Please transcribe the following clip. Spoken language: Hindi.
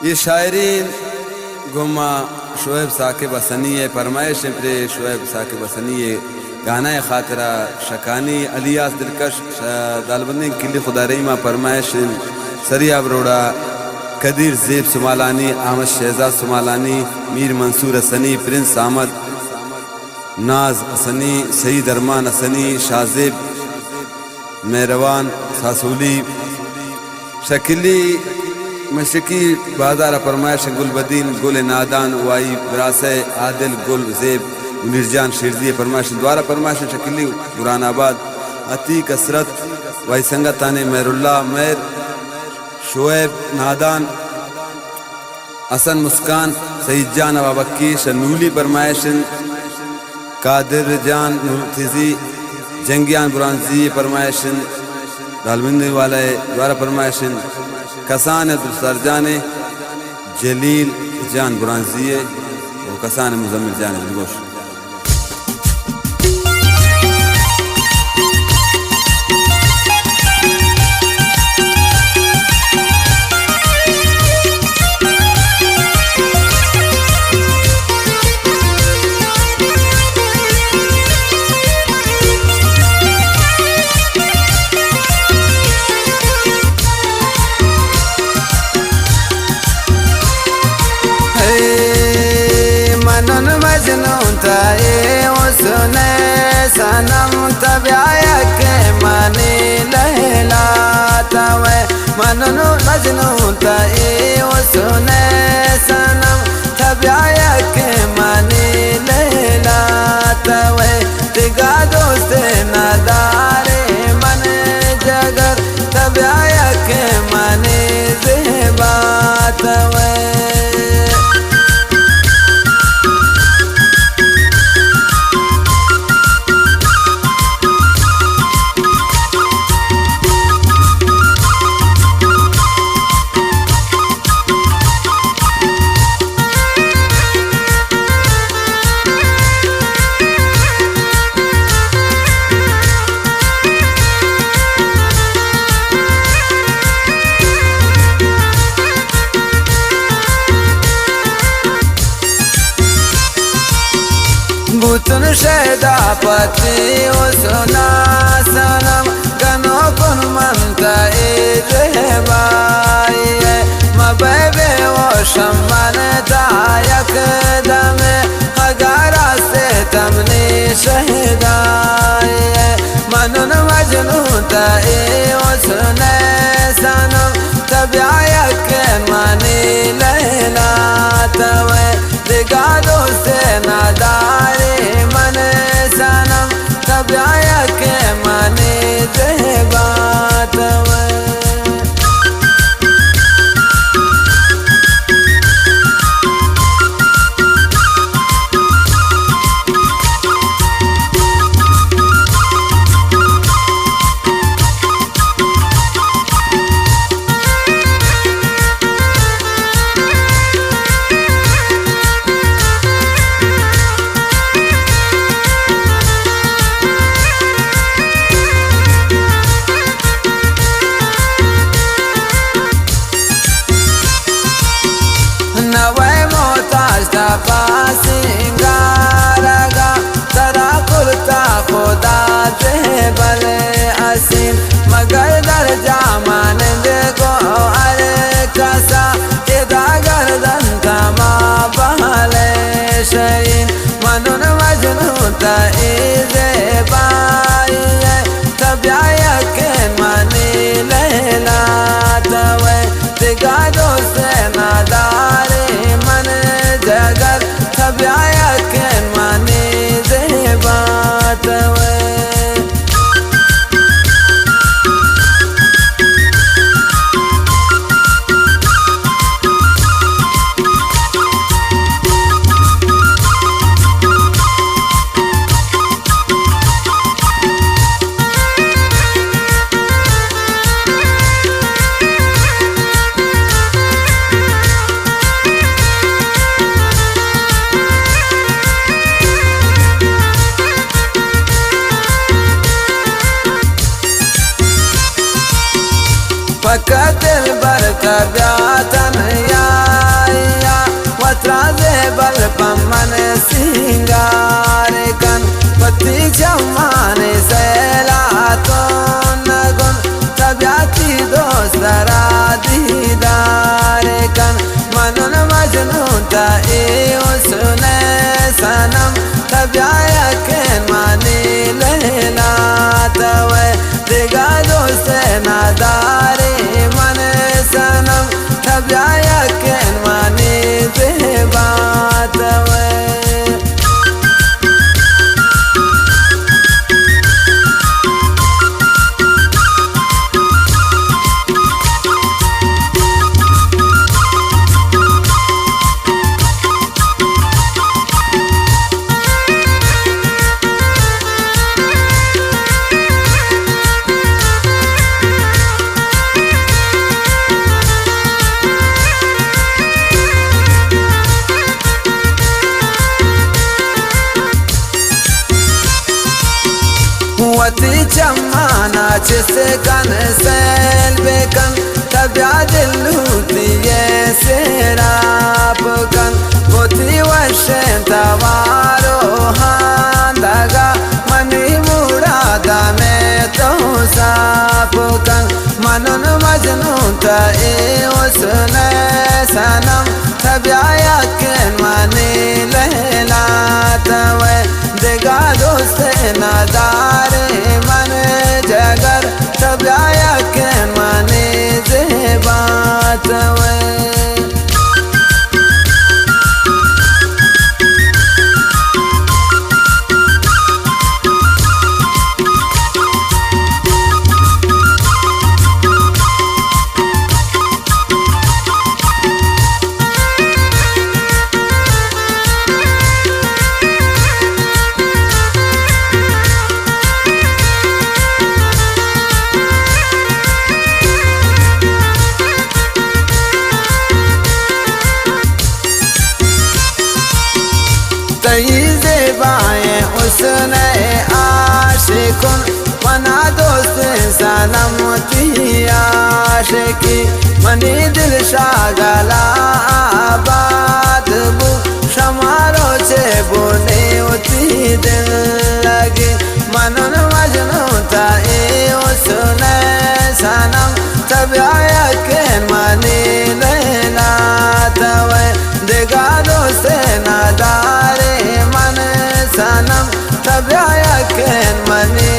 ये शायरी गुमा शोएब साकिब हसनी है फरमाइश प्रे शोएब साकिब हसनी है गाना खातरा शकानी अलियास दिलकश दालबंदी किली खुदा रहीमा फरमाइश सरिया बरोड़ा कदीर जेब सुमालानी अहमद शहजाद सुमालानी मीर मंसूर हसनी प्रिंस अहमद नाज हसनी सईद अरमान हसनी शाहजेब मेहरवान सासूली शकीली मशकी बाजार फरमाइश गुलबदीन गुल नादान वाई विरासे आदिल गुल जेब मिर्जान शिरजी फरमाइश द्वारा फरमाइश शकीली बुरानाबाद अतीक असरत वाई संगताने मेहरुल्ला मेर शोएब नादान हसन मुस्कान सईद जान अबाबक्की शनूली फरमाइश कादिर जान नूरथिजी जंगियान बुरानजी फरमाइश दालबंदी वाले द्वारा फरमाइश कसान अब्दुल जाने जलील जान बुरानजिए और कसान मुजम्मिल जान दिलगोश उसने सनम तब्याया के मानी लहलाता वे मनन मजनू तए उसने सनम तब्याया के मानी लहलाता वे तिगा दोस्त नदारे मन जगर तब्याया के मानी ज़ेबात वे बुतन शहदा पति उसना सनम गनो कुन मनता जहबाई मबे वो शमन दायक दम अगारा से तमने शहदाई मनन मजनू तए उसने सनम तब्याया के मानी लहला तवे दिगा दोस्त नादारे मन सनम तब्याया के माने जहबात पासिंगारगा तरा कुर्ता खुदा से बले असीम मगर दर्जा मान देखो अरे कसा इदा गर्दन तमा बहले शरीन मनन मजनू तईजे बाई तब्याया के मानी लहला तवे दिगा दोस्त नादारे मन जगर तब्याया के माने ज़ेबात वे सिंगार कन पति जमाने सैला तो नगुन तब्याती दोस्तरा दीदार कन मनन मजनू ता ए उसने सनम तब्याया के माने लहला तवे देगा दोस्त नादारे मन सनम तब्याया के माने दे बात वे वती चमाना जिसे कन सैल बेकन तब्या दिलूती ये सेराप कन वती वशें तवारो हांदगा मनी मुरादा में तो साप कन मनन मजनू ता ए उसने सनम तब्या यकीन माने लहला तवे देगा दोस्त नादारे मन जगर तब्या के माने जे बात वे बाएं उसने आशिकुन मना दोस्त सनम की आशिकी मनी दिल शागला आबाद बु शमारो छे बुने उती दिल लगे मनन मजनू ता ए उसने सनम तब्या के मनी लैला तवे देगा दोस्त नादारे मन सनम तब्या के मनी